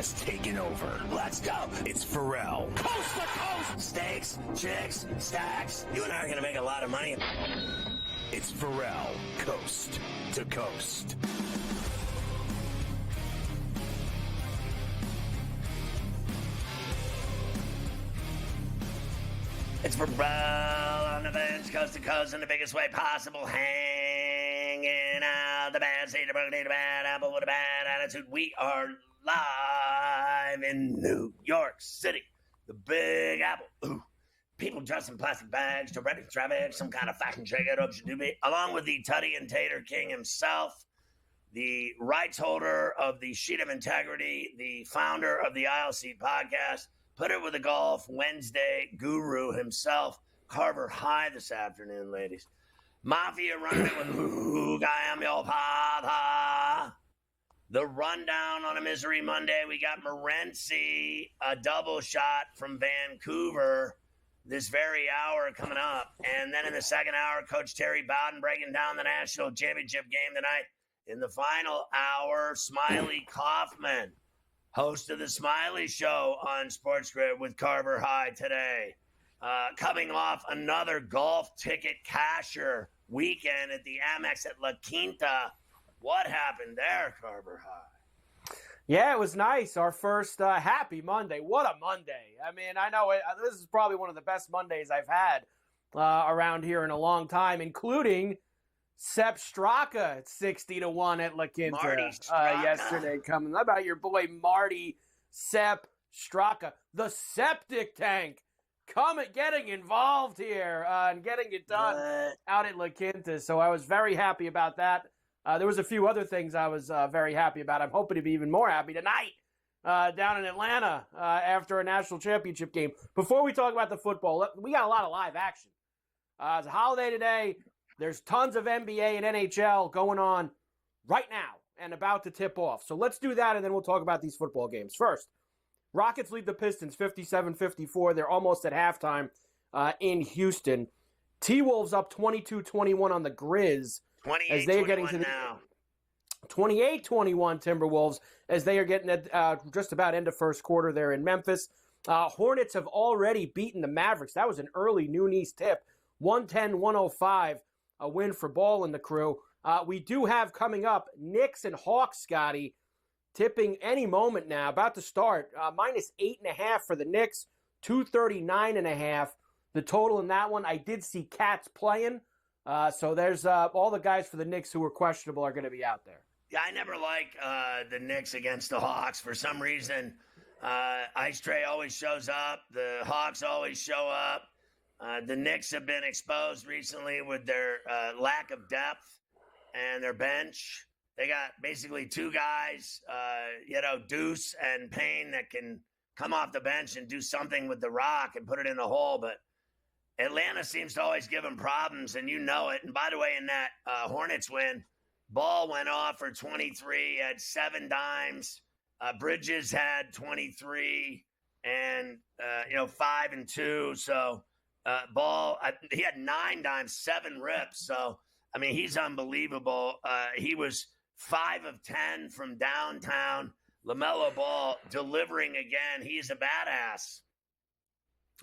has taken over. Let's go. It's Ferrall. Coast to coast. Steaks, chicks, stacks. You and I are going to make a lot of money. It's Ferrall. Coast to coast. It's Ferrall on the bench, coast to coast, in the biggest way possible, hanging out the bad seed, the broken, the bad apple with a bad attitude. We are live in New York City, the Big Apple. Ooh. People dressed in plastic bags, directing traffic, some kind of fashion shake-it up should do be, along with the Tutty and Tater King himself, the rights holder of the Sheet of Integrity, the founder of the Aisle Seat podcast, Put It With a Golf Wednesday guru himself, Carver High this afternoon, ladies. Mafia running with who I am your papa. The rundown on a Misery Monday, we got Morency, a double shot from Vancouver this very hour coming up. And then in the second hour, Coach Terry Bowden breaking down the national championship game tonight. In the final hour, Smiley Kaufman, host of the Smiley Show on SportsGrid with Carver High today. Coming off another golf ticket casher weekend at the Amex at La Quinta. What happened there, Carver High? Yeah, it was nice. Our first happy Monday. What a Monday. I mean, I know this is probably one of the best Mondays I've had around here in a long time, including Sepp Straka at 60-1 at La Quinta yesterday. Coming. How about your boy Marty Sepp Straka, the septic tank, getting involved here and getting it done out at La Quinta. So I was very happy about that. There was a few other things I was very happy about. I'm hoping to be even more happy tonight down in Atlanta after a national championship game. Before we talk about the football, we got a lot of live action. It's a holiday today. There's tons of NBA and NHL going on right now and about to tip off. So let's do that, and then we'll talk about these football games. First, Rockets lead the Pistons 57-54. They're almost at halftime in Houston. T-Wolves up 22-21 on the Grizz. 28-21 now. 28-21 Timberwolves as they are getting at just about end of first quarter there in Memphis. Hornets have already beaten the Mavericks. That was an early Noon East tip. 110-105, a win for Ball and the crew. We do have coming up Knicks and Hawks, Scotty, tipping any moment now, about to start. Minus 8.5 for the Knicks, 239.5. The total in that one, I did see Cats playing. So there's all the guys for the Knicks who were questionable are going to be out there. Yeah, I never like the Knicks against the Hawks. For some reason, Ice Tray always shows up. The Hawks always show up. The Knicks have been exposed recently with their lack of depth and their bench. They got basically two guys, Deuce and Payne, that can come off the bench and do something with the rock and put it in the hole. But Atlanta seems to always give them problems, and you know it. And by the way, in that Hornets win, Ball went off for 23, had 7 dimes. Bridges had 23 and, 5 and 2. So Ball, he had 9 dimes, 7 rips. So, I mean, he's unbelievable. He was 5 of 10 from downtown. LaMelo Ball delivering again. He's a badass.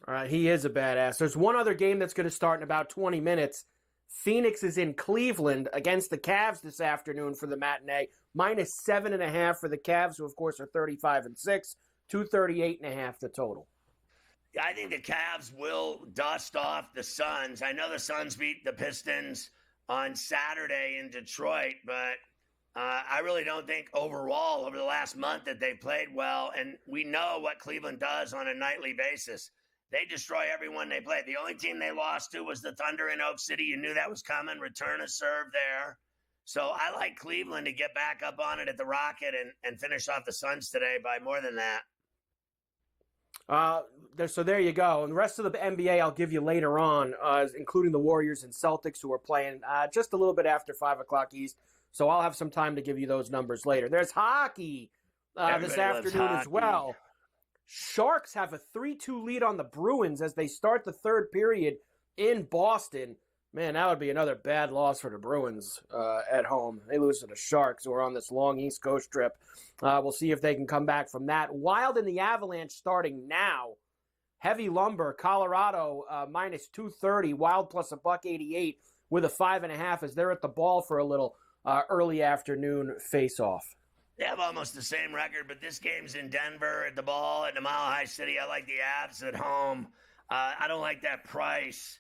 All right, he is a badass. There's one other game that's going to start in about 20 minutes. Phoenix is in Cleveland against the Cavs this afternoon for the matinee. Minus 7.5 for the Cavs, who, of course, are 35-6. 238.5 the total. Yeah, I think the Cavs will dust off the Suns. I know the Suns beat the Pistons on Saturday in Detroit, but I really don't think overall over the last month that they played well. And we know what Cleveland does on a nightly basis. They destroy everyone they play. The only team they lost to was the Thunder in Oak City. You knew that was coming. Return a serve there. So I like Cleveland to get back up on it at the Rocket and finish off the Suns today by more than that. So there you go. And the rest of the NBA I'll give you later on, including the Warriors and Celtics who are playing just a little bit after 5 o'clock East. So I'll have some time to give you those numbers later. There's hockey this afternoon as well. Sharks have a 3-2 lead on the Bruins as they start the third period in Boston. Man, that would be another bad loss for the Bruins at home. They lose to the Sharks, who are on this long East Coast trip. We'll see if they can come back from that. Wild and the Avalanche starting now. Heavy Lumber, Colorado, minus 230. Wild plus $1.88 with a 5.5 as they're at the ball for a little early afternoon face-off. They have almost the same record, but this game's in Denver at the ball at the Mile High City. I like the Avs at home. I don't like that price.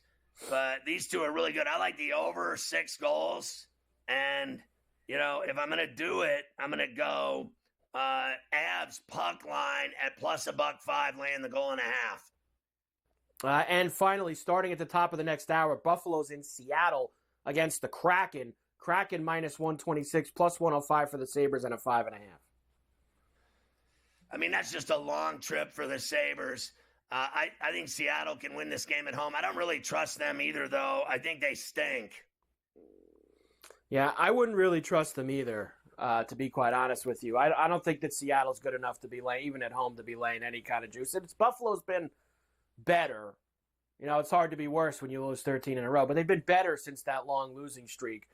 But these two are really good. I like the over 6 goals. And, if I'm going to do it, I'm going to go Avs puck line at plus $1.05, laying the goal and a half. And finally, starting at the top of the next hour, Buffalo's in Seattle against the Kraken. Kraken minus 126, plus 105 for the Sabres, and a 5.5. I mean, that's just a long trip for the Sabres. I think Seattle can win this game at home. I don't really trust them either, though. I think they stink. Yeah, I wouldn't really trust them either, to be quite honest with you. I don't think that Seattle's good enough to be laying, even at home, to be laying any kind of juice. Buffalo's been better. It's hard to be worse when you lose 13 in a row, but they've been better since that long losing streak.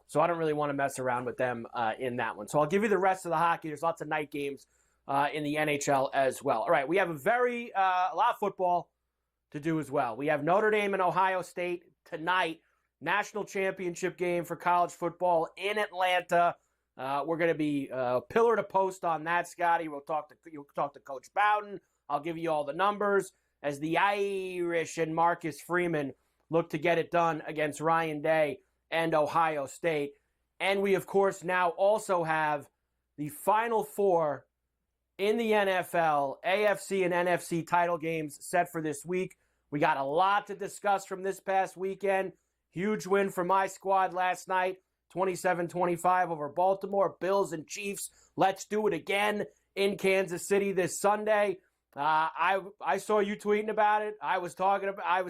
So I don't really want to mess around with them in that one. So I'll give you the rest of the hockey. There's lots of night games in the NHL as well. All right, we have a lot of football to do as well. We have Notre Dame and Ohio State tonight, national championship game for college football in Atlanta. We're going to be pillar to post on that, Scotty. You'll talk to Coach Bowden. I'll give you all the numbers as the Irish and Marcus Freeman look to get it done against Ryan Day and Ohio State. And we, of course, now also have the Final Four in the NFL, AFC and NFC title games set for this week. We got a lot to discuss from this past weekend. Huge win for my squad last night, 27-25 over Baltimore. Bills and Chiefs, let's do it again in Kansas City this Sunday. I saw you tweeting about it. I was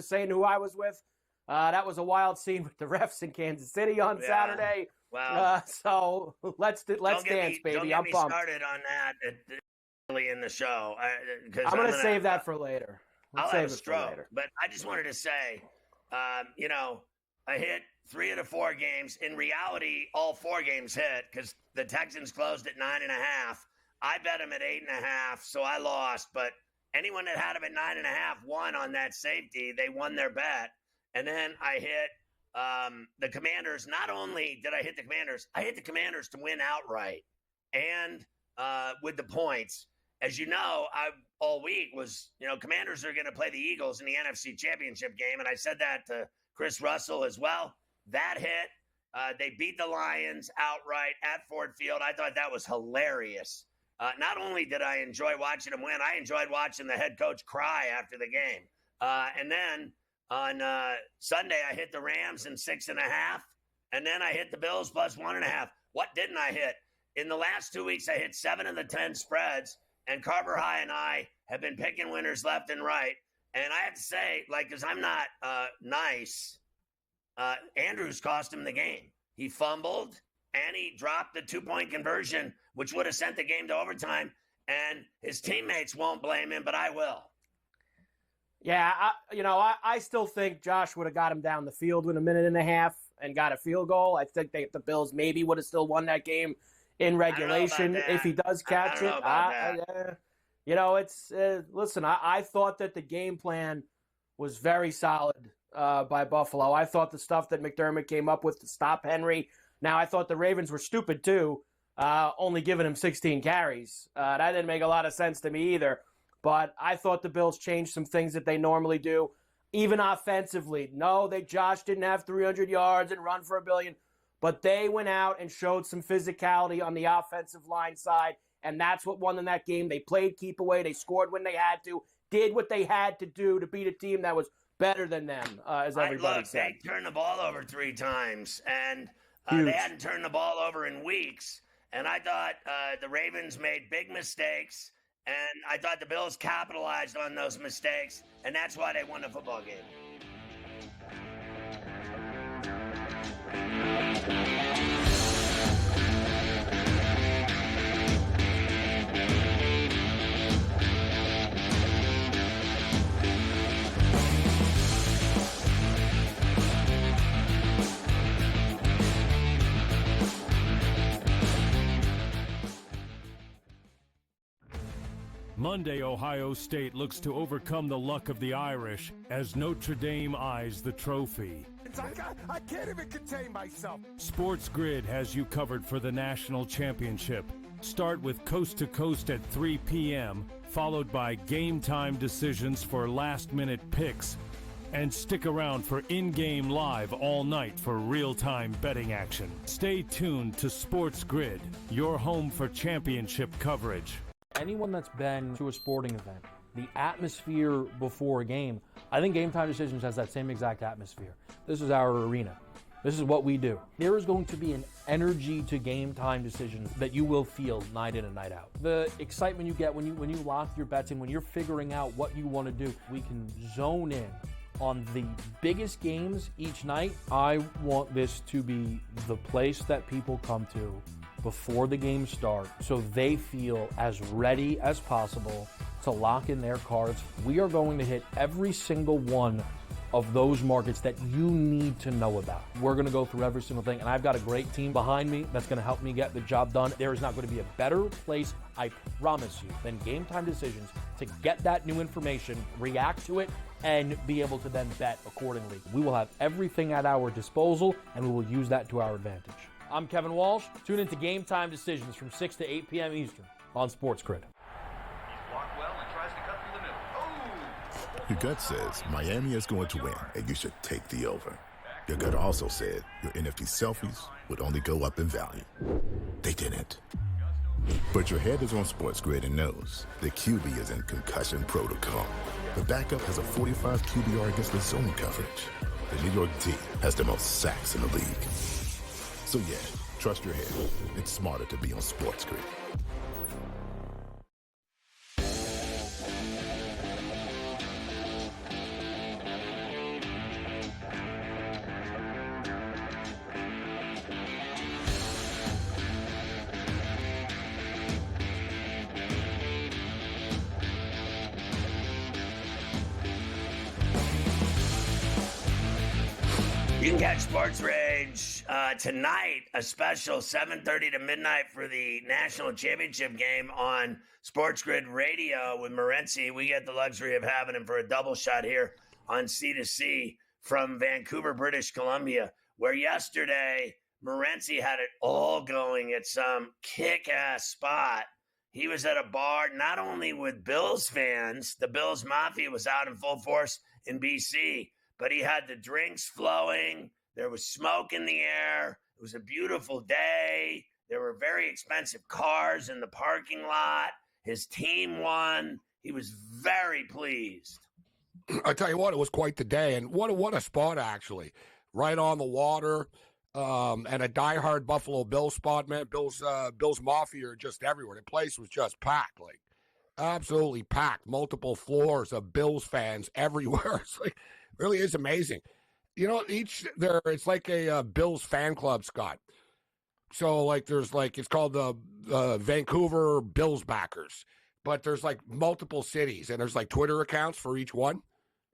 saying who I was with. That was a wild scene with the refs in Kansas City on Saturday. Wow. So let's dance, baby. Don't get I'm me pumped. Started on that early in the show. I'm going to save that for later. I'll have a stroke. But I just wanted to say, I hit 3 of the 4 games. In reality, all 4 games hit because the Texans closed at 9.5. I bet them at 8.5, so I lost. But anyone that had them at 9.5 won on that safety. They won their bet. And then I hit the Commanders. Not only did I hit the Commanders, I hit the Commanders to win outright and with the points. As you know, I all week was, Commanders are going to play the Eagles in the NFC Championship game, and I said that to Chris Russell as well. That hit. They beat the Lions outright at Ford Field. I thought that was hilarious. Not only did I enjoy watching them win, I enjoyed watching the head coach cry after the game. And then on Sunday, I hit the Rams in 6.5, and then I hit the Bills plus 1.5. What didn't I hit? In the last 2 weeks, I hit 7 of the 10 spreads, and Carver High and I have been picking winners left and right. And I have to say, because I'm not nice, Andrews cost him the game. He fumbled, and he dropped the 2-point conversion, which would have sent the game to overtime. And his teammates won't blame him, but I will. Yeah, I still think Josh would have got him down the field with 1.5 minutes and got a field goal. I think the Bills maybe would have still won that game in regulation if he does catch it. Listen, I thought that the game plan was very solid by Buffalo. I thought the stuff that McDermott came up with to stop Henry. Now, I thought the Ravens were stupid too, only giving him 16 carries. That didn't make a lot of sense to me either. But I thought the Bills changed some things that they normally do, even offensively. No, Josh didn't have 300 yards and run for $1 billion, but they went out and showed some physicality on the offensive line side, and that's what won them that game. They played keep away. They scored when they had to, did what they had to do to beat a team that was better than them, as everybody said. They turned the ball over 3 times, and Huge. They hadn't turned the ball over in weeks. And I thought the Ravens made big mistakes. And I thought the Bills capitalized on those mistakes, and that's why they won the football game. Monday, Ohio State looks to overcome the luck of the Irish as Notre Dame eyes the trophy. I can't even contain myself. SportsGrid has you covered for the national championship. Start with Coast to Coast at 3 p.m., followed by game time decisions for last-minute picks. And stick around for in-game live all night for real-time betting action. Stay tuned to SportsGrid, your home for championship coverage. Anyone that's been to a sporting event, the atmosphere before a game, I think Game Time Decisions has that same exact atmosphere. This is our arena. This is what we do. There is going to be an energy to Game Time Decisions that you will feel night in and night out. The excitement you get when you lock your bets in, when you're figuring out what you want to do, we can zone in on the biggest games each night. I want this to be the place that people come to before the games start so they feel as ready as possible to lock in their cards. We are going to hit every single one of those markets that you need to know about. We're going to go through every single thing, and I've got a great team behind me that's going to help me get the job done. There is not going to be a better place, I promise you, than Game Time Decisions to get that new information, react to it, and be able to then bet accordingly. We will have everything at our disposal, and we will use that to our advantage. I'm Kevin Walsh. Tune into Game Time Decisions from 6 to 8 p.m. Eastern on SportsGrid. Your gut says Miami is going to win, and you should take the over. Your gut also said your NFT selfies would only go up in value. They didn't. But your head is on SportsGrid and knows the QB is in concussion protocol. The backup has a 45 QBR against the zone coverage. The New York D has the most sacks in the league. So yeah, trust your head. It's smarter to be on SportsGrid. You can catch Sports Rage tonight, a special 7:30 to midnight for the national championship game on SportsGrid Radio with Morency. We get the luxury of having him for a double shot here on C2C from Vancouver, British Columbia, where yesterday Morency had it all going at some kick-ass spot. He was at a bar not only with Bills fans, the Bills Mafia was out in full force in BC, but he had the drinks flowing. There was smoke in the air. It was a beautiful day. There were very expensive cars in the parking lot. His team won. He was very pleased. I tell you what, it was quite the day, and what a spot actually, right on the water, and a diehard Buffalo Bills spot, man. Bills Mafia are just everywhere. The place was just packed, like absolutely packed. Multiple floors of Bills fans everywhere. It's like really is amazing. You know, it's like a Bills fan club, Scott. So like there's like it's called the Vancouver Bills backers, but there's like multiple cities, and there's like Twitter accounts for each one.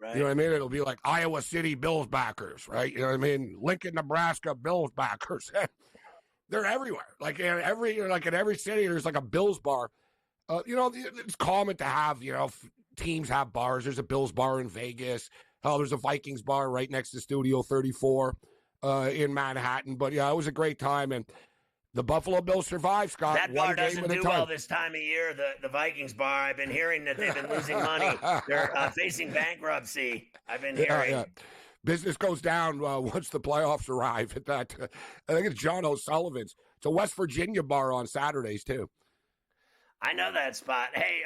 Right. You know what I mean? It'll be like Iowa City Bills backers, right? You know what I mean? Lincoln, Nebraska Bills backers. They're everywhere. Like in every city, there's like a Bills bar. You know, it's common to have, you know, teams have bars. There's a Bills bar in Vegas. There's a Vikings bar right next to Studio 34 in Manhattan. But yeah, it was a great time, and the Buffalo Bills survived, Scott. That bar doesn't do well this time of year, the Vikings bar. I've been hearing that they've been losing money. They're facing bankruptcy. I've been hearing. Yeah. Business goes down once the playoffs arrive. At that, I think it's John O'Sullivan's. It's a West Virginia bar on Saturdays, too. I know that spot. Hey,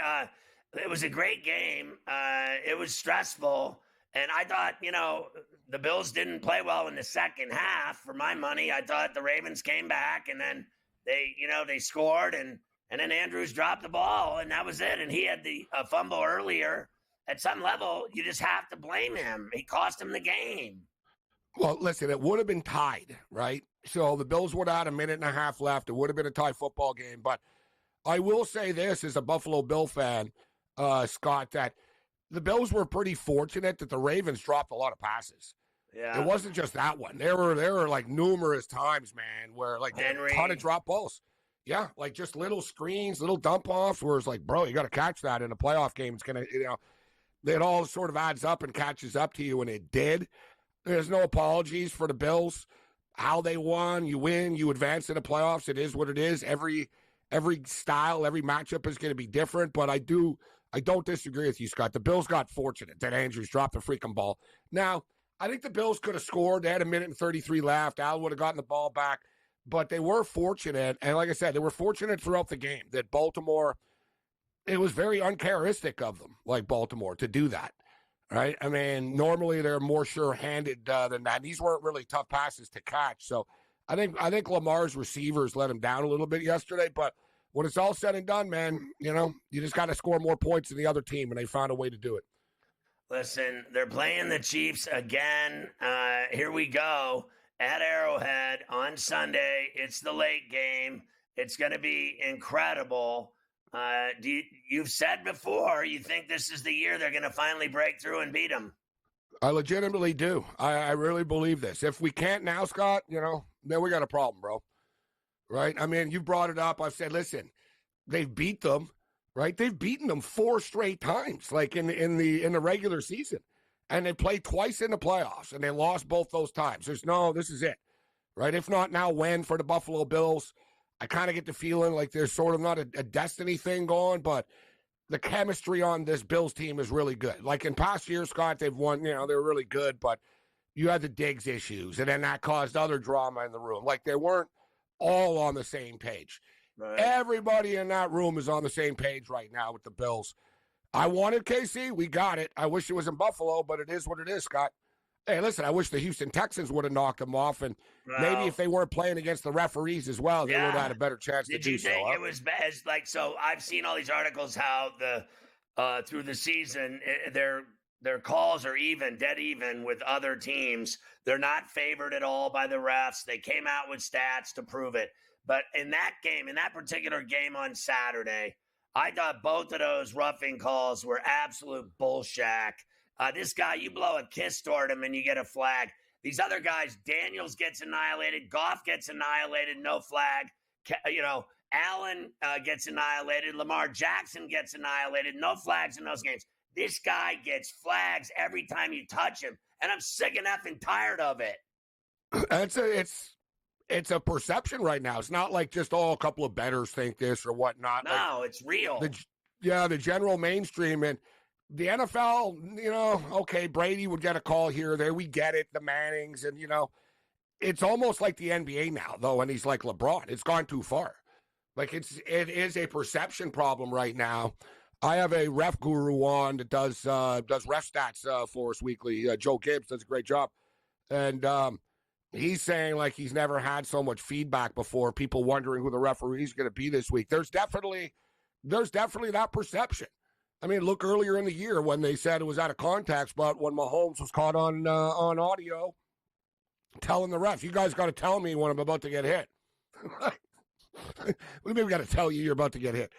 it was a great game. It was stressful. And I thought, you know, the Bills didn't play well in the second half. For my money, I thought the Ravens came back, and then they scored, and then Andrews dropped the ball, and that was it. And he had the fumble earlier. At some level, you just have to blame him. He cost him the game. Well, listen, it would have been tied, right? So the Bills would have had a minute and a half left. It would have been a tie football game. But I will say this as a Buffalo Bill fan, Scott, that the Bills were pretty fortunate that the Ravens dropped a lot of passes. Yeah. It wasn't just that one. There were like numerous times, man, where like a ton of drop balls. Yeah, like just little screens, little dump offs where it's like, bro, you got to catch that in a playoff game. It's going to, it all sort of adds up and catches up to you, and it did. There's no apologies for the Bills. How they won, you win, you advance in the playoffs. It is what it is. Every style, every matchup is going to be different, but I don't disagree with you, Scott. The Bills got fortunate that Andrews dropped the freaking ball. Now, I think the Bills could have scored. They had 1:33 left. Allen would have gotten the ball back. But they were fortunate, and like I said, they were fortunate throughout the game that Baltimore, it was very uncharacteristic of them, like Baltimore, to do that, right? I mean, normally they're more sure-handed than that. These weren't really tough passes to catch. So I think Lamar's receivers let him down a little bit yesterday, but when it's all said and done, man, you just got to score more points than the other team, and they found a way to do it. Listen, they're playing the Chiefs again. Here we go. At Arrowhead on Sunday. It's the late game. It's going to be incredible. You've said before you think this is the year they're going to finally break through and beat them. I legitimately do. I really believe this. If we can't now, Scott, then we got a problem, bro. Right? I mean, you brought it up. I've said, listen, they've beat them, right? They've beaten them 4 straight times, like in the regular season. And they played twice in the playoffs, and they lost both those times. This is it, right? If not now, when for the Buffalo Bills? I kind of get the feeling like there's sort of not a destiny thing going, but the chemistry on this Bills team is really good. Like in past years, Scott, they've won, they were really good, but you had the Diggs issues, and then that caused other drama in the room. Like they weren't all on the same page. Right. Everybody in that room is on the same page right now with the Bills. I wanted KC. We got it. I wish it was in Buffalo, but it is what it is, Scott. Hey, listen, I wish the Houston Texans would have knocked them off, and maybe if they weren't playing against the referees as well, they would have had a better chance to do so. Did you think it was bad? Like, so I've seen all these articles how through the season, their calls are dead even with other teams. They're not favored at all by the refs. They came out with stats to prove it. But in that particular game on Saturday, I thought both of those roughing calls were absolute bullshit. This guy, you blow a kiss toward him and you get a flag. These other guys, Daniels gets annihilated. Goff gets annihilated, no flag. Allen gets annihilated. Lamar Jackson gets annihilated, no flags in those games. This guy gets flags every time you touch him, and I'm sick and effing tired of it. It's a perception right now. It's not like just, a couple of bettors think this or whatnot. No, it's real. The general mainstream and the NFL, okay, Brady would get a call here or there. We get it, the Mannings, and, it's almost like the NBA now, though, and he's like LeBron. It's gone too far. Like, it is a perception problem right now. I have a ref guru on that does ref stats for us weekly. Joe Gibbs does a great job. And he's saying like he's never had so much feedback before, people wondering who the referee is going to be this week. There's definitely that perception. I mean, look earlier in the year when they said it was out of contact spot when Mahomes was caught on audio telling the ref, you guys got to tell me when I'm about to get hit. What do you mean we got to tell you you're about to get hit?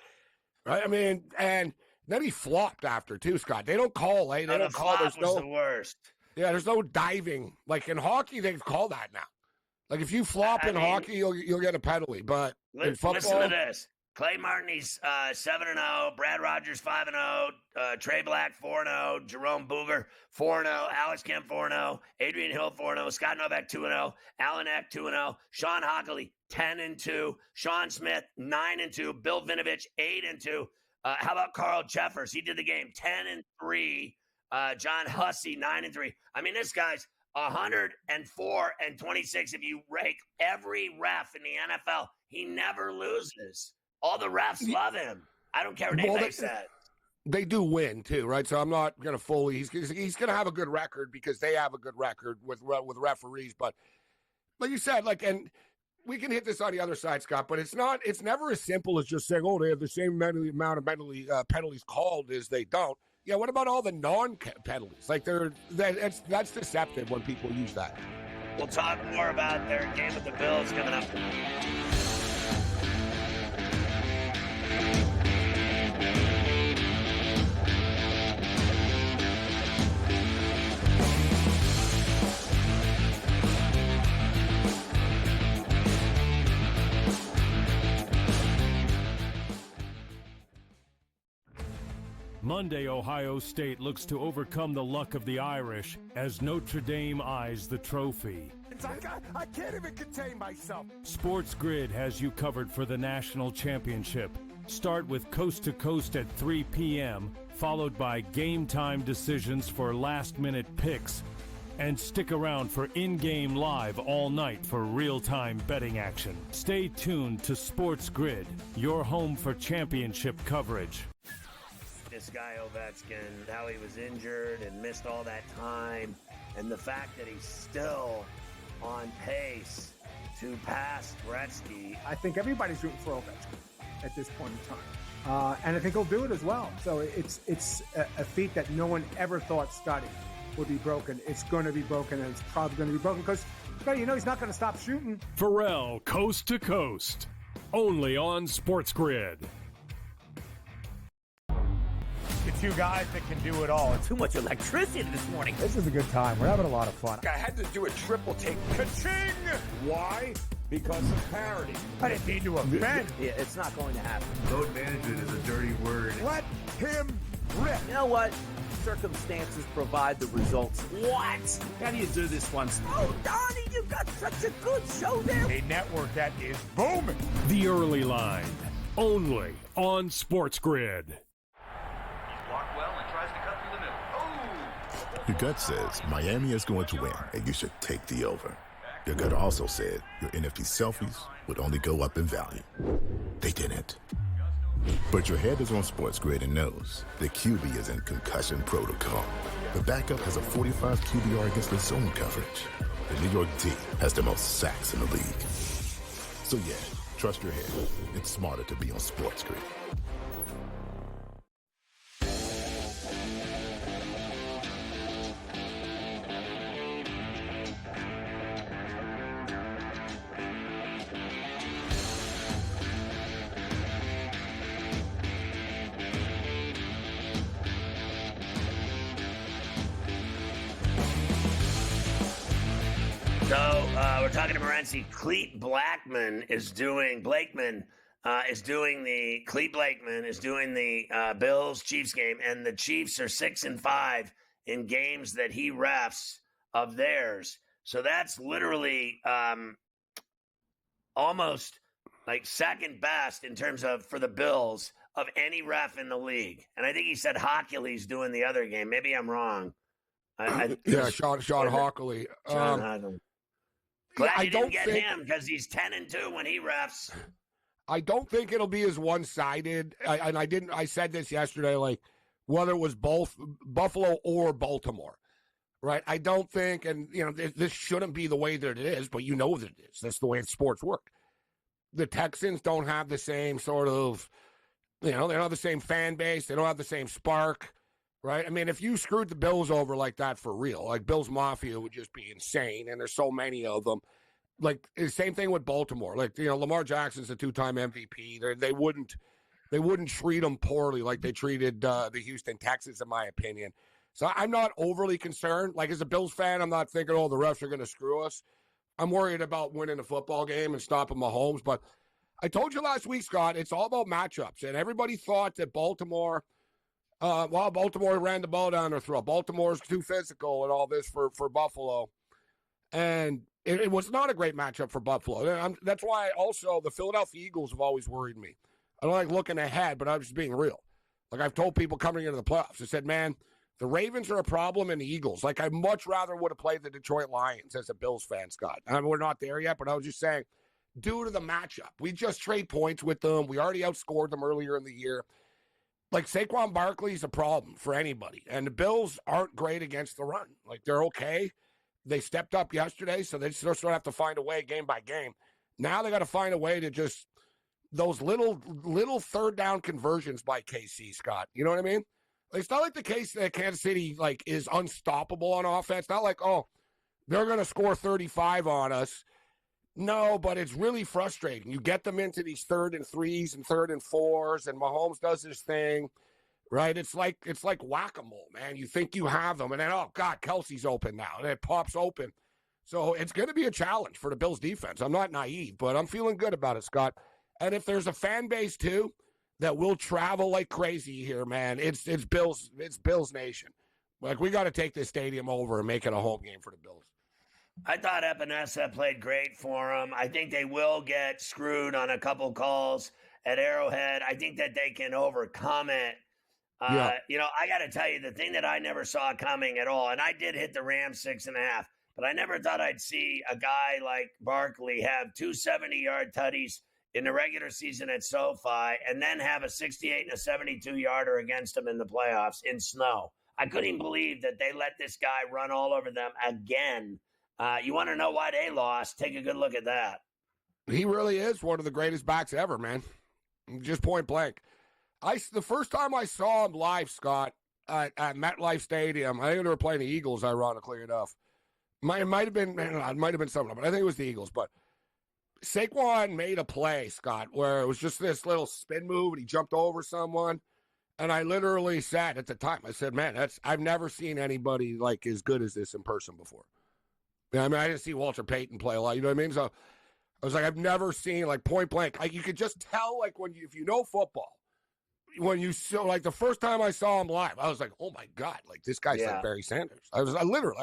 Right? I mean, and then he flopped after too, Scott. They don't call, They don't call. Flop was the worst. Yeah, there's no diving. Like in hockey, they've called that now. Like if you flop in hockey, you'll get a penalty. But in football, listen to this: Clay Martin, he's 7-0. Brad Rogers 5-0. Trey Black 4-0. Jerome Booger 4-0. Alex Kemp 4-0. Adrian Hill 4-0. Scott Novak 2-0. Alan Eck 2-0. Sean Hockley 10-2. Sean Smith 9-2. Bill Vinovich 8-2. How about Carl Jeffers? He did the game 10-3. John Hussey 9-3. I mean, this guy's 104-26. If you rake every ref in the NFL, he never loses. All the refs love him. I don't care what anybody says. They do win too, right? So I'm not going to fully. He's going to have a good record because they have a good record with referees. But like you said, and we can hit this on the other side, Scott. But it's never as simple as just saying, they have the same amount of penalties called as they don't. Yeah, what about all the non-penalties? Like that's deceptive when people use that. We'll talk more about their game with the Bills coming up. Monday, Ohio State looks to overcome the luck of the Irish as Notre Dame eyes the trophy. I can't even contain myself. SportsGrid has you covered for the national championship. Start with Coast to Coast at 3 p.m., followed by game time decisions for last-minute picks. And stick around for in-game live all night for real-time betting action. Stay tuned to SportsGrid, your home for championship coverage. This guy Ovechkin, how he was injured and missed all that time, and the fact that he's still on pace to pass Gretzky. I think everybody's rooting for Ovechkin at this point in time, and I think he'll do it as well. So it's a feat that no one ever thought Scotty would be broken. It's going to be broken, and it's probably going to be broken because he's not going to stop shooting. Ferrall, Coast to Coast, only on SportsGrid. The two guys that can do it all. Too much electricity this morning. This is a good time. We're having a lot of fun. I had to do a triple take. Ka-ching! Why? Because of parity. I didn't mean to offend. Yeah, it's not going to happen. Load management is a dirty word. Let him rip. You know what? Circumstances provide the results. What? How do you do this once? Oh, Donnie, you've got such a good show there. A network that is booming. The Early Line, only on SportsGrid. Blocked well and tries to cut through the middle. Oh! Your gut says Miami is going to win, and you should take the over. Your gut also said your NFT selfies would only go up in value. They didn't. But your head is on SportsGrid and knows the QB is in concussion protocol. The backup has a 45 QBR against the zone coverage. The New York D has the most sacks in the league. So yeah, trust your head. It's smarter to be on SportsGrid. So we're talking to Morency. Cleet Blackman is doing the Bills Chiefs game, and the Chiefs are 6-5 in games that he refs of theirs. So that's literally almost like second best in terms of for the Bills of any ref in the league. And I think he said Hockley's doing the other game. Maybe I'm wrong. Yeah, Sean Hockley. Glad you didn't get him because he's 10-2 when he refs. I don't think it'll be as one-sided. I said this yesterday, like whether it was both Buffalo or Baltimore, right? I don't think, and this shouldn't be the way that it is, but you know that it is. That's the way sports work. The Texans don't have the same sort of, they don't have the same fan base. They don't have the same spark, right? I mean, if you screwed the Bills over like that for real, like Bills Mafia would just be insane, and there's so many of them. Like the same thing with Baltimore. Like Lamar Jackson's a 2-time MVP. They wouldn't treat him poorly like they treated the Houston Texans, in my opinion. So I'm not overly concerned. Like as a Bills fan, I'm not thinking, the refs are going to screw us. I'm worried about winning a football game and stopping Mahomes. But I told you last week, Scott, it's all about matchups, and everybody thought that Baltimore. Baltimore ran the ball down their throat. Baltimore's too physical and all this for Buffalo. And it was not a great matchup for Buffalo. That's why also the Philadelphia Eagles have always worried me. I don't like looking ahead, but I'm just being real. Like I've told people coming into the playoffs, I said, man, the Ravens are a problem and the Eagles. Like I much rather would have played the Detroit Lions as a Bills fan, Scott. I mean, we're not there yet, but I was just saying, due to the matchup, we just trade points with them. We already outscored them earlier in the year. Like Saquon Barkley's a problem for anybody. And the Bills aren't great against the run. Like they're okay. They stepped up yesterday, so they just have to find a way game by game. Now they got to find a way to just those little third down conversions by KC, Scott. You know what I mean? Like, it's not like the case that Kansas City like is unstoppable on offense. Not like, they're going to score 35 on us. No, but it's really frustrating. You get them into these 3rd and 3s and 3rd and 4s, and Mahomes does his thing, right? It's like whack-a-mole, man. You think you have them, and then, Kelsey's open now, and it pops open. So it's going to be a challenge for the Bills' defense. I'm not naive, but I'm feeling good about it, Scott. And if there's a fan base, too, that will travel like crazy here, man. It's Bills Nation. Like, we got to take this stadium over and make it a home game for the Bills. I thought Epinesa played great for them. I think they will get screwed on a couple calls at Arrowhead. I think that they can overcome it. You know, I got to tell you, the thing that I never saw coming at all, and I did hit the Rams 6.5, but I never thought I'd see a guy like Barkley have 2 70-yard tutties in the regular season at SoFi and then have a 68 and a 72-yarder against him in the playoffs in snow. I couldn't even believe that they let this guy run all over them again. You want to know why they lost? Take a good look at that. He really is one of the greatest backs ever, man. Just point blank. The first time I saw him live, Scott, at MetLife Stadium, I think they were playing the Eagles, ironically enough. It might have been something, but I think it was the Eagles. But Saquon made a play, Scott, where it was just this little spin move, and he jumped over someone. And I literally said at the time, I said, man, I've never seen anybody like as good as this in person before. I mean, I didn't see Walter Payton play a lot, you know what I mean? So I was like, I've never seen, like, point blank. Like, you could just tell, like, if you know football, when you saw, like, the first time I saw him live, I was like, oh my God, like, this guy's like Barry Sanders. I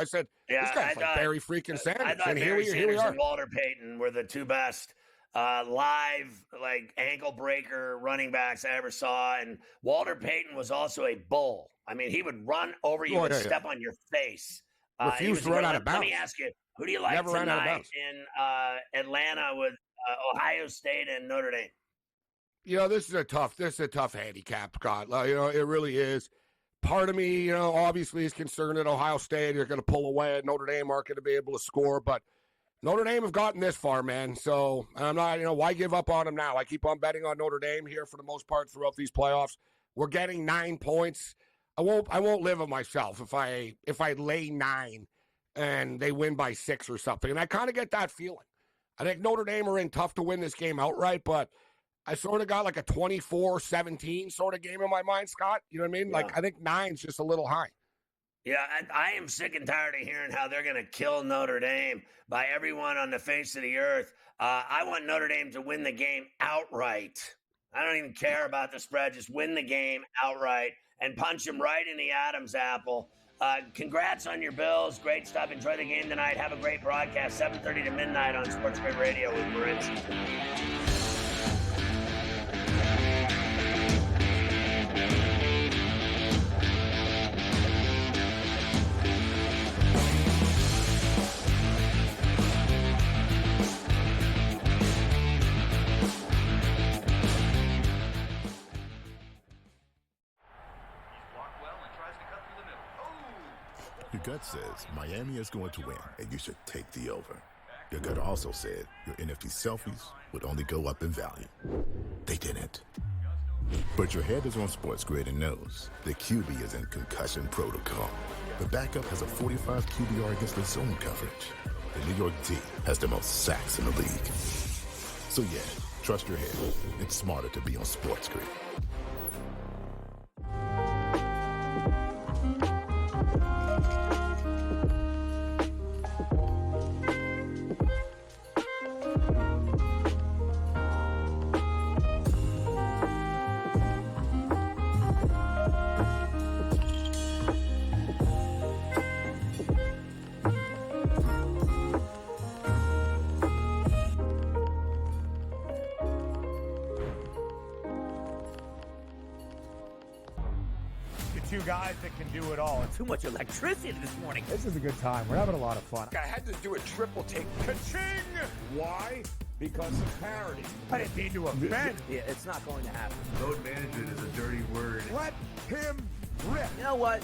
said, this guy's like Barry freaking Sanders. I thought and Barry here we are. and Walter Payton were the two best live, like, ankle breaker running backs I ever saw. And Walter Payton was also a bull. I mean, he would run over you and step on your face. Refused to run out of bounds. Let me ask you, who do you like tonight in Atlanta with Ohio State and Notre Dame? You know, this is a tough handicap, Scott. You know, it really is. Part of me, you know, obviously is concerned that Ohio State are going to pull away and Notre Dame aren't going to be able to score, but Notre Dame have gotten this far, man. So I'm not, you know, why give up on them now? I keep on betting on Notre Dame here for the most part throughout these playoffs. We're getting 9 points. I won't live with myself if I lay 9 and they win by 6 or something. And I kind of get that feeling. I think Notre Dame are in tough to win this game outright, but I sort of got like a 24-17 sort of game in my mind, Scott. You know what I mean? Yeah. Like, I think 9's just a little high. Yeah, I am sick and tired of hearing how they're going to kill Notre Dame by everyone on the face of the earth. I want Notre Dame to win the game outright. I don't even care about the spread. Just win the game outright and punch them right in the Adam's apple. Congrats on your Bills. Great stuff. Enjoy the game tonight. Have a great broadcast. 7:30 to midnight on SportsGrid Radio with Moritz. Your gut says Miami is going to win, and you should take the over. Your gut also said your NFT selfies would only go up in value. They didn't. But your head is on SportsGrid and knows the QB is in concussion protocol. The backup has a 45 QBR against the zone coverage. The New York D has the most sacks in the league. So yeah, trust your head. It's smarter to be on SportsGrid. Two guys that can do it all. Too much electricity this morning. This is a good time. We're having a lot of fun. I had to do a triple take. Ka-ching! Why? Because of parity. I didn't mean to offend. Yeah, it's not going to happen. Load management is a dirty word. Let him rip. You know what?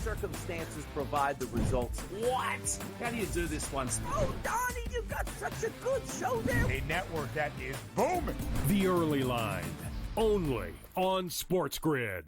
Circumstances provide the results. What? How do you do this once? Oh, Donnie, you've got such a good show there. A network that is booming. The Early Line, only on SportsGrid.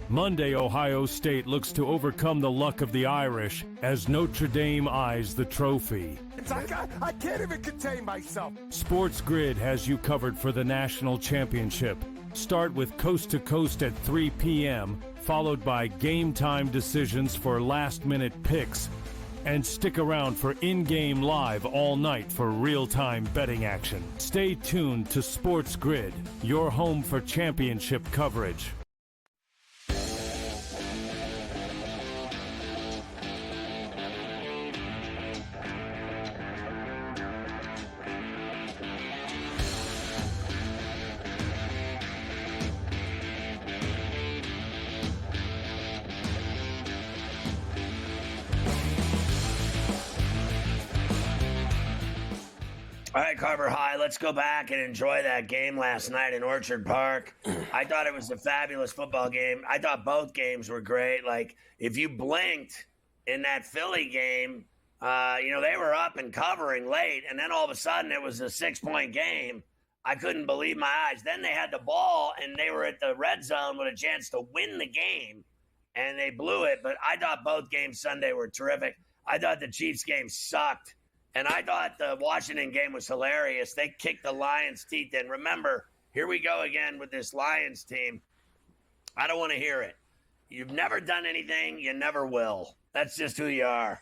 Monday, Ohio State looks to overcome the luck of the Irish as Notre Dame eyes the trophy. I can't even contain myself. SportsGrid has you covered for the national championship. Start with Coast to Coast at 3 p.m., followed by game time decisions for last-minute picks, And stick around for in-game live all night for real-time betting action. Stay tuned to SportsGrid, your home for championship coverage. All right, Carver High, let's go back and enjoy that game last night in Orchard Park. I thought it was a fabulous football game. I thought both games were great. Like, if you blinked in that Philly game, they were up and covering late, and then all of a sudden it was a 6-point game. I couldn't believe my eyes. Then they had the ball, and they were at the red zone with a chance to win the game, and they blew it. But I thought both games Sunday were terrific. I thought the Chiefs game sucked. And I thought the Washington game was hilarious. They kicked the Lions' teeth in. Remember, here we go again with this Lions team. I don't want to hear it. You've never done anything. You never will. That's just who you are.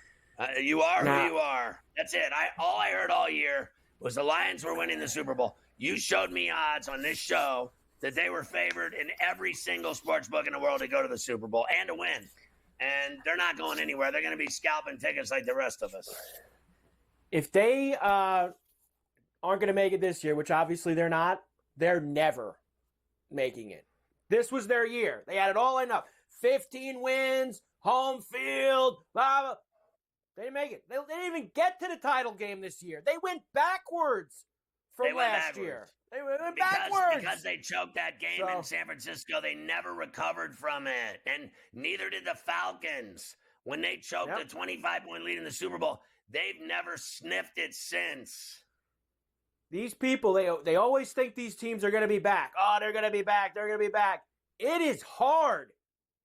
You are who you are. That's it. All I heard all year was the Lions were winning the Super Bowl. You showed me odds on this show that they were favored in every single sports book in the world to go to the Super Bowl and to win. And they're not going anywhere. They're going to be scalping tickets like the rest of us. If they aren't going to make it this year, which obviously they're not, they're never making it. This was their year. They had it all lined up. 15 wins, home field, blah, blah. They didn't make it. They didn't even get to the title game this year. They went backwards from last year. They went backwards. Because they choked that game in San Francisco, they never recovered from it. And neither did the Falcons. When they choked a 25-point lead in the Super Bowl, they've never sniffed it since. These people, they always think these teams are going to be back. Oh, they're going to be back. They're going to be back. It is hard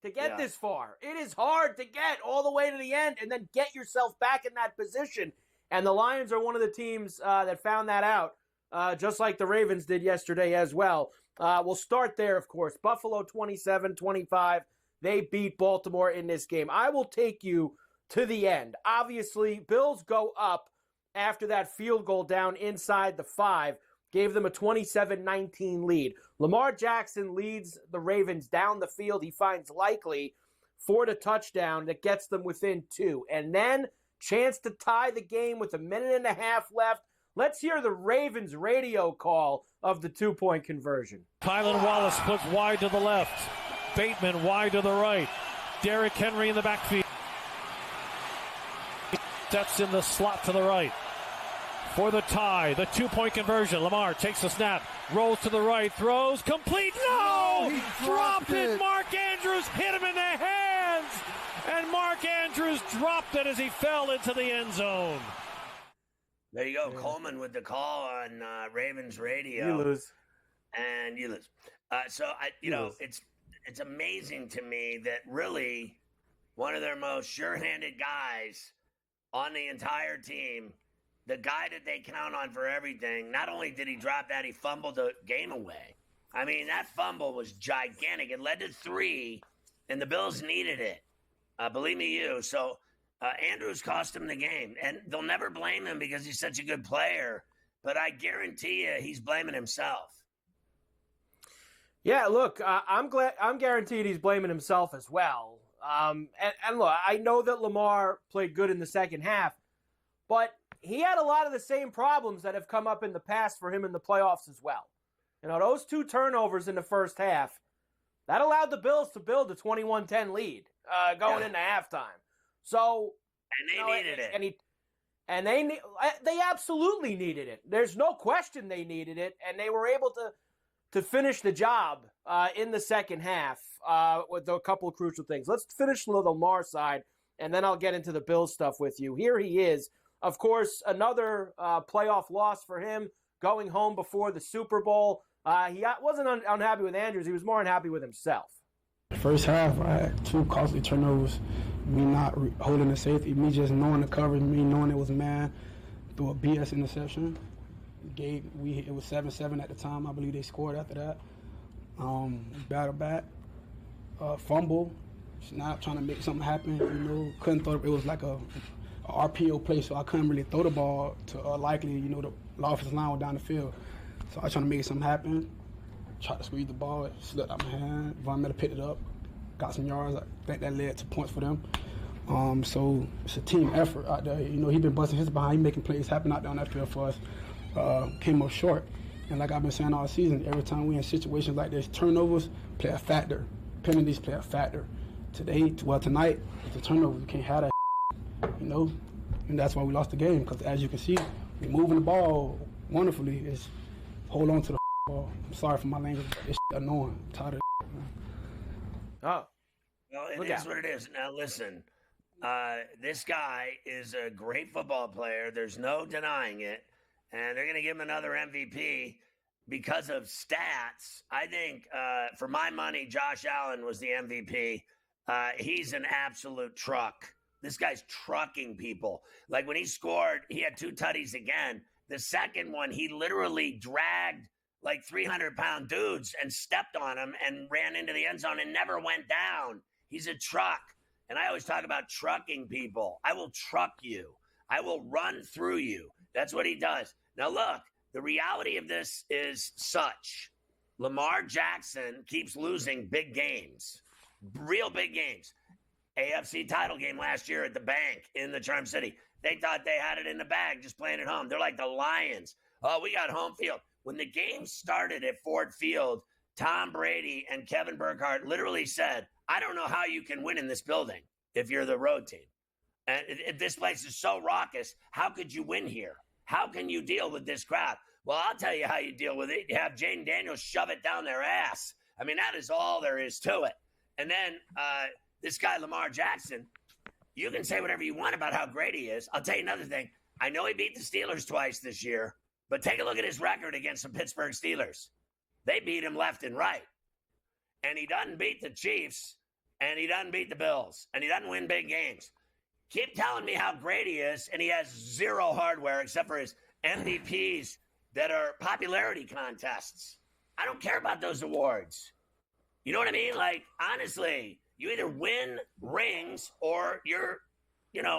to get this far. It is hard to get all the way to the end and then get yourself back in that position. And the Lions are one of the teams that found that out, just like the Ravens did yesterday as well. We'll start there, of course. Buffalo 27-25. They beat Baltimore in this game. I will take you to the end. Obviously, Bills go up after that field goal down inside the 5, gave them a 27-19 lead. Lamar Jackson leads the Ravens down the field. He finds Likely for the touchdown that gets them within 2. And then, chance to tie the game with a minute and a half left. Let's hear the Ravens radio call of the 2-point conversion. Tylan Wallace splits wide to the left. Bateman wide to the right. Derrick Henry in the backfield. Steps in the slot to the right for the tie, the 2-point conversion. Lamar takes the snap, rolls to the right, throws, complete. No! He dropped it. Mark Andrews hit him in the hands, and Mark Andrews dropped it as he fell into the end zone. There you go. Coleman with the call on Ravens radio. You lose. And you lose. It's amazing to me that really one of their most sure-handed guys on the entire team, the guy that they count on for everything, not only did he drop that, he fumbled the game away. I mean, that fumble was gigantic. It led to 3, and the Bills needed it. Believe me, you. So Andrews cost him the game, and they'll never blame him because he's such a good player. But I guarantee you he's blaming himself. Yeah, look, I'm guaranteed he's blaming himself as well. And look, I know that Lamar played good in the second half, but he had a lot of the same problems that have come up in the past for him in the playoffs as well. You know, those 2 turnovers in the first half, that allowed the Bills to build a 21-10 lead going into halftime. So, and they needed it. They absolutely needed it. There's no question they needed it, and they were able to finish the job in the second half with a couple of crucial things. Let's finish the Lamar side, and then I'll get into the Bills stuff with you. Here he is. Of course, another playoff loss for him, going home before the Super Bowl. He wasn't unhappy with Andrews. He was more unhappy with himself. First half, I had 2 costly turnovers. Me not holding the safety, me just knowing the coverage, me knowing it was man, threw a BS interception. It was 7-7 at the time. I believe they scored after that. Battle back, fumble, not trying to make something happen. Couldn't throw. It was like a RPO play, so I couldn't really throw the ball to likely, the offensive line was down the field. So I was trying to make something happen, tried to squeeze the ball, it slipped out my hand. Von Miller picked it up, got some yards. I think that led to points for them. So it's a team effort out there. He's been busting his behind, making plays happen out there on that field for us. Came up short. And like I've been saying all season, every time we're in situations like this, turnovers play a factor. Penalties play a factor. Tonight, it's a turnover. You can't have that, and that's why we lost the game. Because as you can see, we're moving the ball wonderfully. It's hold on to the ball. I'm sorry for my language, but it's annoying. I'm tired of man. Oh. Well, it is what it is. Now, listen, this guy is a great football player. There's no denying it. And they're going to give him another MVP because of stats. I think, for my money, Josh Allen was the MVP. He's an absolute truck. This guy's trucking people. Like when he scored, he had 2 tutties again. The second one, he literally dragged like 300-pound dudes and stepped on them and ran into the end zone and never went down. He's a truck. And I always talk about trucking people. I will truck you. I will run through you. That's what he does. Now, look, the reality of this is such. Lamar Jackson keeps losing big games, real big games. AFC title game last year at the bank in the Charm City. They thought they had it in the bag just playing at home. They're like the Lions. Oh, we got home field. When the game started at Ford Field, Tom Brady and Kevin Burkhardt literally said, I don't know how you can win in this building if you're the road team. And if this place is so raucous, how could you win here? How can you deal with this crowd? Well, I'll tell you how you deal with it. You have Jaden Daniels shove it down their ass. I mean, that is all there is to it. And then this guy, Lamar Jackson, you can say whatever you want about how great he is. I'll tell you another thing. I know he beat the Steelers twice this year, but take a look at his record against the Pittsburgh Steelers. They beat him left and right. And he doesn't beat the Chiefs, and he doesn't beat the Bills, and he doesn't win big games. Keep telling me how great he is, and he has zero hardware except for his MVPs that are popularity contests. I don't care about those awards. You know what I mean? Like, honestly, you either win rings or you're,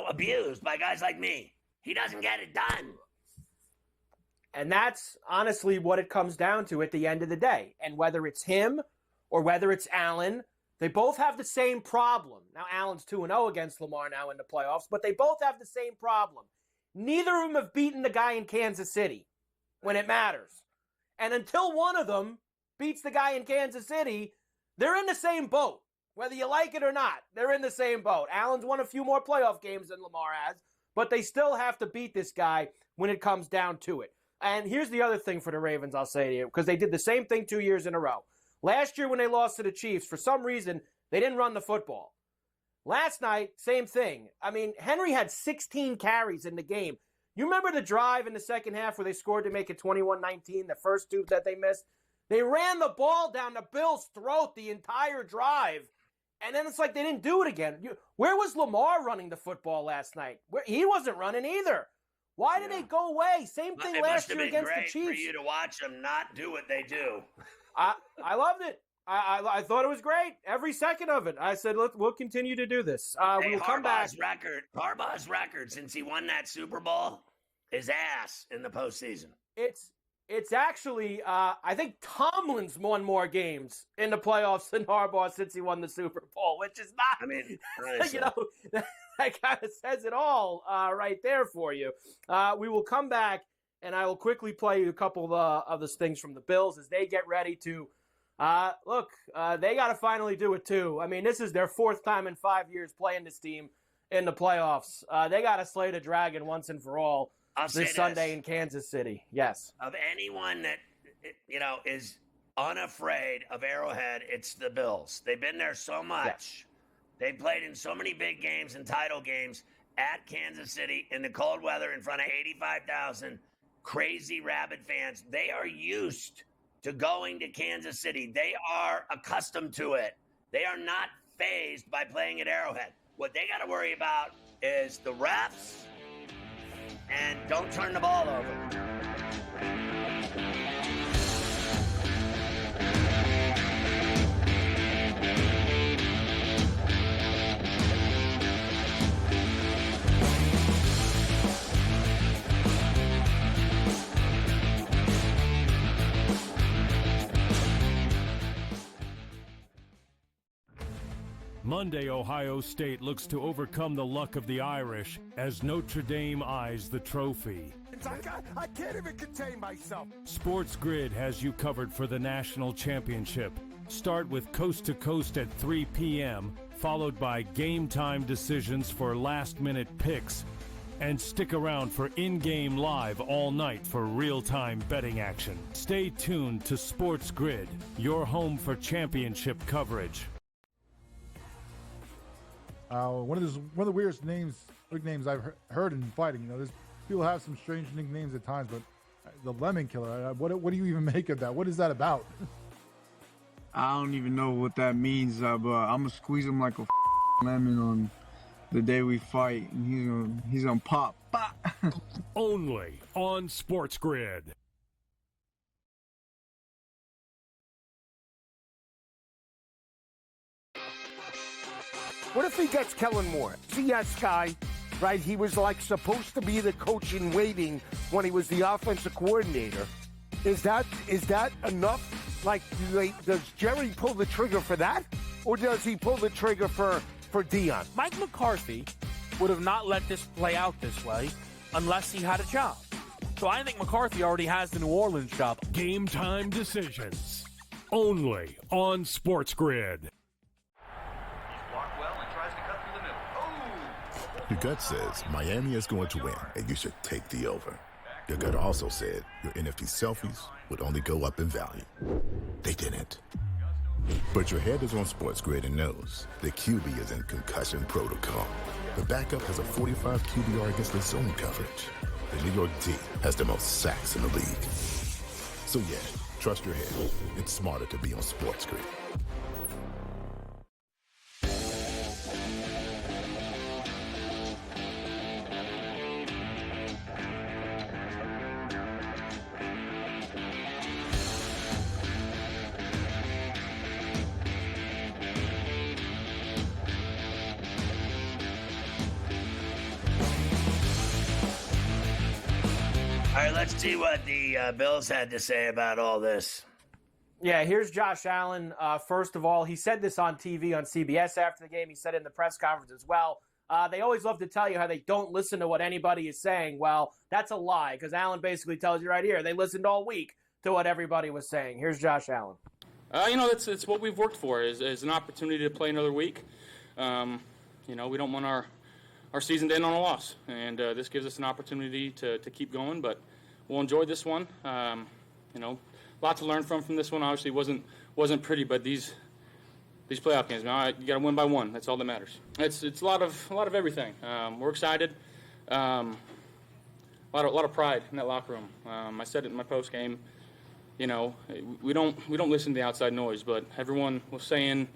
abused by guys like me. He doesn't get it done. And that's honestly what it comes down to at the end of the day. And whether it's him or whether it's Allen, they both have the same problem. Now, Allen's 2-0 against Lamar now in the playoffs, but they both have the same problem. Neither of them have beaten the guy in Kansas City when it matters. And until one of them beats the guy in Kansas City, they're in the same boat. Whether you like it or not, they're in the same boat. Allen's won a few more playoff games than Lamar has, but they still have to beat this guy when it comes down to it. And here's the other thing for the Ravens, I'll say to you, because they did the same thing 2 years in a row. Last year when they lost to the Chiefs, for some reason, they didn't run the football. Last night, same thing. I mean, Henry had 16 carries in the game. You remember the drive in the second half where they scored to make it 21-19, the first 2 that they missed? They ran the ball down the Bills' throat the entire drive, and then it's like they didn't do it again. Where was Lamar running the football last night? He wasn't running either. Why did they go away? Same thing last year against the Chiefs. It must have been great for you to watch them not do what they do. I loved it. I thought it was great. Every second of it. I said, we'll continue to do this. We'll come back. Harbaugh's record since he won that Super Bowl is ass in the postseason. It's actually, I think Tomlin's won more games in the playoffs than Harbaugh since he won the Super Bowl, which is not, I mean, honestly. That kind of says it all right there for you. We will come back, and I will quickly play you a couple of the things from the Bills as they get ready to, they got to finally do it too. I mean, this is their 4th time in 5 years playing this team in the playoffs. They got to slay the dragon once and for all. This Sunday in Kansas City, yes. Of anyone that, is unafraid of Arrowhead, it's the Bills. They've been there so much. Yes. They played in so many big games and title games at Kansas City in the cold weather in front of 85,000 crazy rabid fans. They are used to going to Kansas City. They are accustomed to it. They are not fazed by playing at Arrowhead. What they got to worry about is the refs, and don't turn the ball over. Monday, Ohio State looks to overcome the luck of the Irish as Notre Dame eyes the trophy. I can't even contain myself. SportsGrid has you covered for the national championship. Start with Coast to Coast at 3 p.m., followed by game time decisions for last-minute picks. And stick around for in-game live all night for real-time betting action. Stay tuned to SportsGrid, your home for championship coverage. One of the weirdest nicknames I've heard in fighting. There's people have some strange nicknames at times, but the Lemon Killer. What do you even make of that? What is that about? I don't even know what that means, but I'm gonna squeeze him like a lemon on the day we fight, and he's gonna pop. Only on SportsGrid. What if he gets Kellen Moore? See that guy, right? He was like supposed to be the coach in waiting when he was the offensive coordinator. Is that enough? Like, does Jerry pull the trigger for that, or does he pull the trigger for Dion? Mike McCarthy would have not let this play out this way unless he had a job. So I think McCarthy already has the New Orleans job. Game time decisions. Only on SportsGrid. Your gut says Miami is going to win, and you should take the over. Your gut also said your NFT selfies would only go up in value. They didn't. But your head is on SportsGrid and knows the QB is in concussion protocol. The backup has a 45 QBR against the zone coverage. The New York D has the most sacks in the league. So yeah, trust your head. It's smarter to be on SportsGrid. All right, let's see what the Bills had to say about all this. Yeah, here's Josh Allen. First of all, he said this on TV on CBS after the game. He said it in the press conference as well. They always love to tell you how they don't listen to what anybody is saying. Well, that's a lie, because Allen basically tells you right here they listened all week to what everybody was saying. Here's Josh Allen. It's what we've worked for is an opportunity to play another week. We don't want our season to end on a loss, and this gives us an opportunity to keep going, but we'll enjoy this one. Lot to learn from this one. Obviously wasn't pretty, but these playoff games, man, you got to win by one. That's all that matters. It's a lot of everything. We're excited. A lot of pride in that locker room. I said it in my post game. We don't listen to the outside noise, but everyone was saying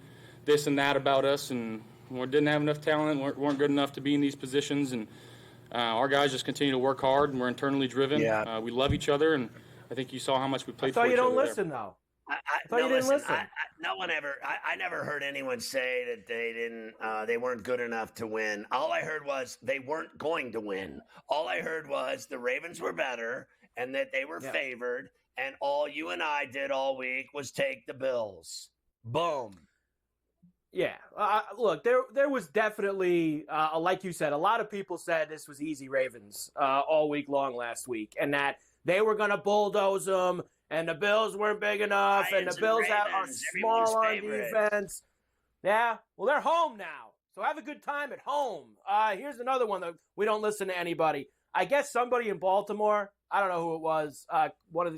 this and that about us, and we didn't have enough talent, weren't good enough to be in these positions, and our guys just continue to work hard, and we're internally driven. Yeah. We love each other, and I think you saw how much we played for each other. I thought you don't listen, though. I thought you didn't listen. I never heard anyone say that they weren't good enough to win. All I heard was they weren't going to win. All I heard was the Ravens were better and that they were favored, and all you and I did all week was take the Bills. Boom. Yeah. Look, there was definitely, like you said, a lot of people said this was easy Ravens all week long last week, and that they were going to bulldoze them, and the Bills weren't big enough, and the Bills are small on defense. Yeah. Well, they're home now, so have a good time at home. Here's another one that we don't listen to anybody. I guess somebody in Baltimore, I don't know who it was,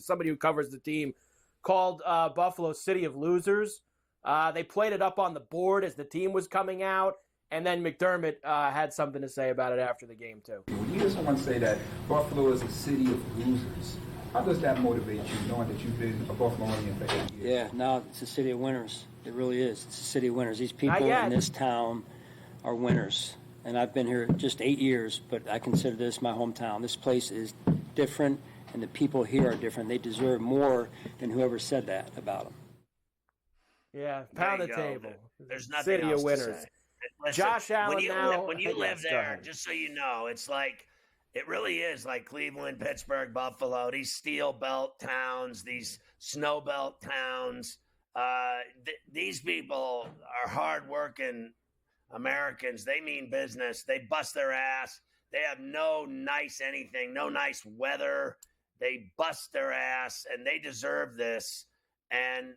somebody who covers the team, called Buffalo City of Losers. They played it up on the board as the team was coming out, and then McDermott had something to say about it after the game, too. When you hear someone say that Buffalo is a city of losers, how does that motivate you, knowing that you've been a Buffalonian for 8 years? Yeah, no, it's a city of winners. It really is. It's a city of winners. These people in this town are winners. And I've been here just 8 years, but I consider this my hometown. This place is different, and the people here are different. They deserve more than whoever said that about them. Yeah, pound the table. There's nothing City else of winners. to say. Listen, Josh Allen when you live there, just so you know, it's like it really is like Cleveland, Pittsburgh, Buffalo. These steel belt towns, these snow belt towns. These people are hardworking Americans. They mean business. They bust their ass. They have no nice anything, no nice weather. They bust their ass, and they deserve this. And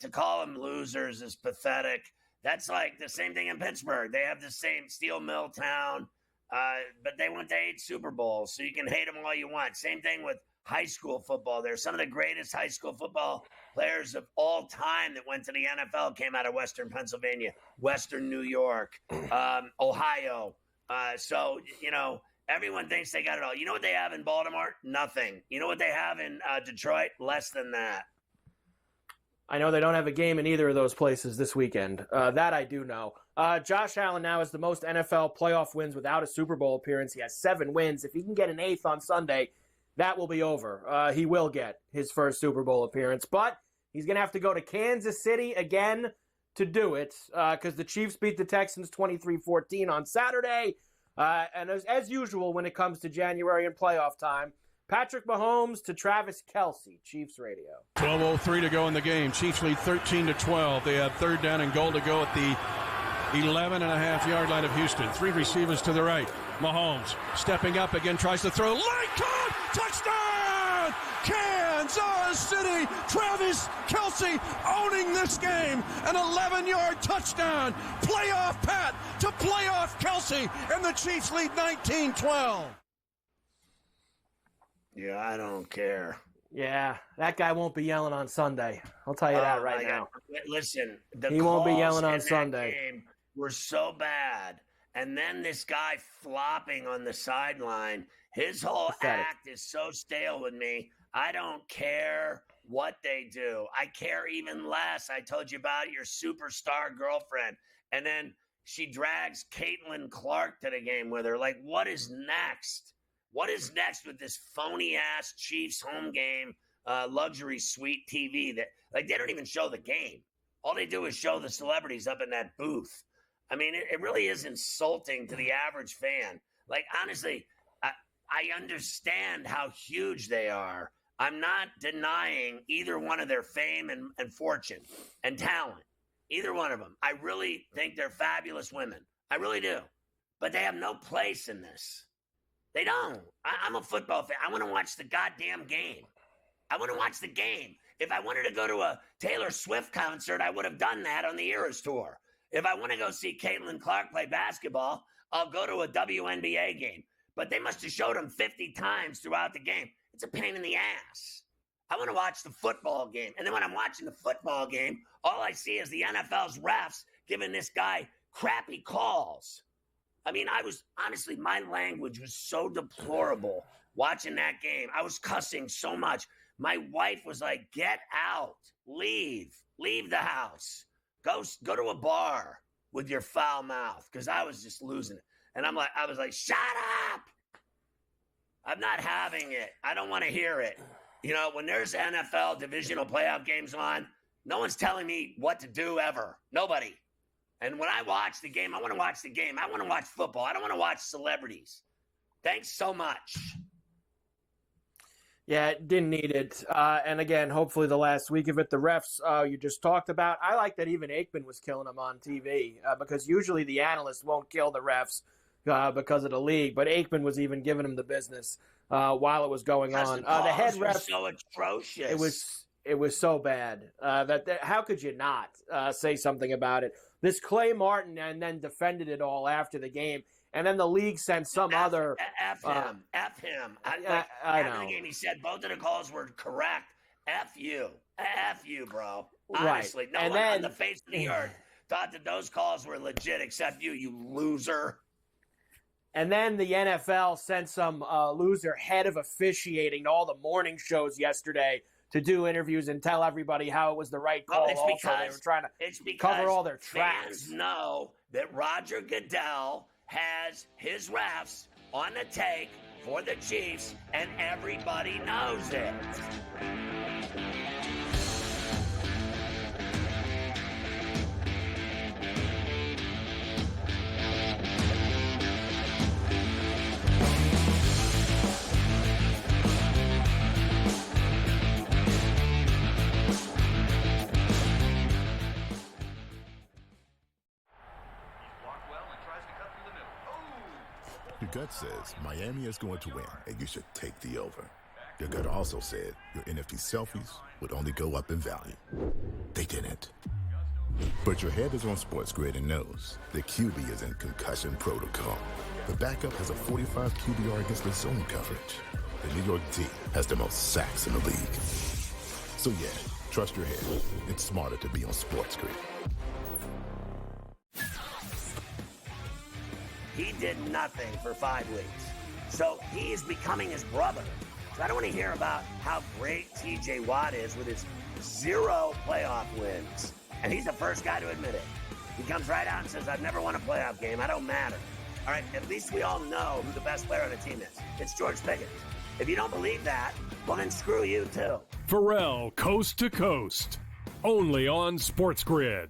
to call them losers is pathetic. That's like the same thing in Pittsburgh. They have the same steel mill town, but they went to 8 Super Bowls, so you can hate them all you want. Same thing with high school football. They're some of the greatest high school football players of all time that went to the NFL came out of Western Pennsylvania, Western New York, Ohio. So, everyone thinks they got it all. You know what they have in Baltimore? Nothing. You know what they have in Detroit? Less than that. I know they don't have a game in either of those places this weekend. That I do know. Josh Allen now has the most NFL playoff wins without a Super Bowl appearance. He has 7 wins. If he can get an 8th on Sunday, that will be over. He will get his first Super Bowl appearance, but he's going to have to go to Kansas City again to do it because the Chiefs beat the Texans 23-14 on Saturday. And as usual, when it comes to January and playoff time, Patrick Mahomes to Travis Kelce, Chiefs Radio. 12:03 to go in the game. Chiefs lead 13-12. They have 3rd down and goal to go at the 11.5-yard line of Houston. 3 receivers to the right. Mahomes stepping up again, tries to throw. Line caught! Touchdown! Kansas City! Travis Kelce owning this game. An 11-yard touchdown. Playoff Pat to playoff Kelce. And the Chiefs lead 19-12. Yeah, I don't care. Yeah, that guy won't be yelling on Sunday. I'll tell you that right now. Listen, he won't be yelling on Sunday. Game were so bad. And then this guy flopping on the sideline, his whole act is so stale with me. I don't care what they do. I care even less. I told you about your superstar girlfriend. And then she drags Caitlin Clark to the game with her. Like, what is next? What is next with this phony-ass Chiefs home game luxury suite TV that, like, they don't even show the game. All they do is show the celebrities up in that booth. I mean, it really is insulting to the average fan. Like, honestly, I understand how huge they are. I'm not denying either one of their fame and fortune and talent. Either one of them. I really think they're fabulous women. I really do. But they have no place in this. They don't. I'm a football fan. I want to watch the goddamn game. I want to watch the game. If I wanted to go to a Taylor Swift concert, I would have done that on the Eras Tour. If I want to go see Caitlin Clark play basketball, I'll go to a WNBA game. But they must have showed them 50 times throughout the game. It's a pain in the ass. I want to watch the football game. And then when I'm watching the football game, all I see is the NFL's refs giving this guy crappy calls. I mean, honestly, my language was so deplorable watching that game. I was cussing so much. My wife was like, get out, leave the house. Go to a bar with your foul mouth, because I was just losing it. And I was like, shut up. I'm not having it. I don't want to hear it. You know, when there's NFL divisional playoff games on, no one's telling me what to do ever. Nobody. And when I watch the game, I want to watch the game. I want to watch football. I don't want to watch celebrities. Thanks so much. Yeah, didn't need it. And again, hopefully the last week of it, the refs you just talked about. I like that even Aikman was killing them on TV because usually the analysts won't kill the refs because of the league. But Aikman was even giving them the business while it was going on. The head ref was so atrocious. It was so bad that how could you not say something about it? This Clay Martin and then defended it all after the game. And then the league sent some other... F him. I know. After the game, he said both of the calls were correct. F you. F you, bro. Honestly. Right. No one on the face of the earth thought that those calls were legit except you loser. And then the NFL sent some loser head of officiating to all the morning shows yesterday to do interviews and tell everybody how it was the right call. It's because they were trying to cover all their tracks. Fans know that Roger Goodell has his refs on the take for the Chiefs, and everybody knows it. Your gut says Miami is going to win, and you should take the over. Your gut also said your NFT selfies would only go up in value. They didn't. But your head is on SportsGrid and knows the QB is in concussion protocol. The backup has a 45 QBR against the zone coverage. The New York D has the most sacks in the league. So yeah, trust your head. It's smarter to be on SportsGrid. He did nothing for 5 weeks. So he's becoming his brother. So I don't want to hear about how great TJ Watt is with his 0 playoff wins. And he's the first guy to admit it. He comes right out and says, I've never won a playoff game. I don't matter. All right, at least we all know who the best player on the team is. It's George Pickens. If you don't believe that, well, then screw you, too. Ferrall, Coast to Coast. Only on SportsGrid.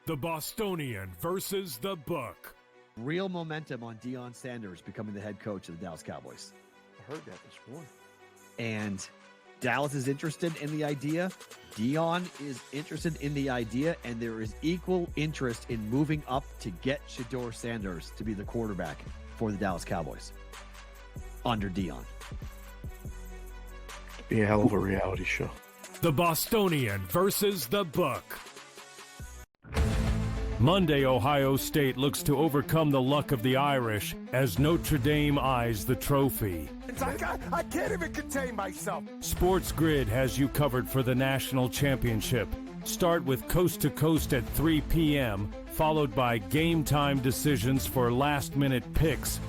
The Bostonian versus the Book. Real momentum on Deion Sanders becoming the head coach of the Dallas Cowboys. I heard that this morning. And Dallas is interested in the idea. Deion is interested in the idea, and there is equal interest in moving up to get Shedeur Sanders to be the quarterback for the Dallas Cowboys under Deion. Be a hell of a reality show. The Bostonian versus the Book. Monday, Ohio State looks to overcome the luck of the Irish as Notre Dame eyes the trophy. I can't even contain myself. SportsGrid has you covered for the national championship. Start with Coast to Coast at 3 p.m., followed by game time decisions for last-minute picks.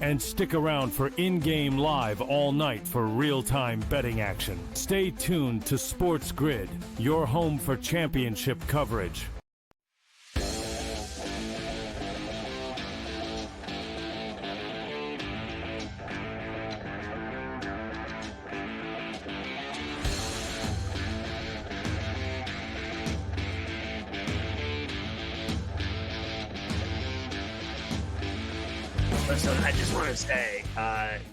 And stick around for in-game live all night for real-time betting action. Stay tuned to SportsGrid, your home for championship coverage. Listen, I just want to say,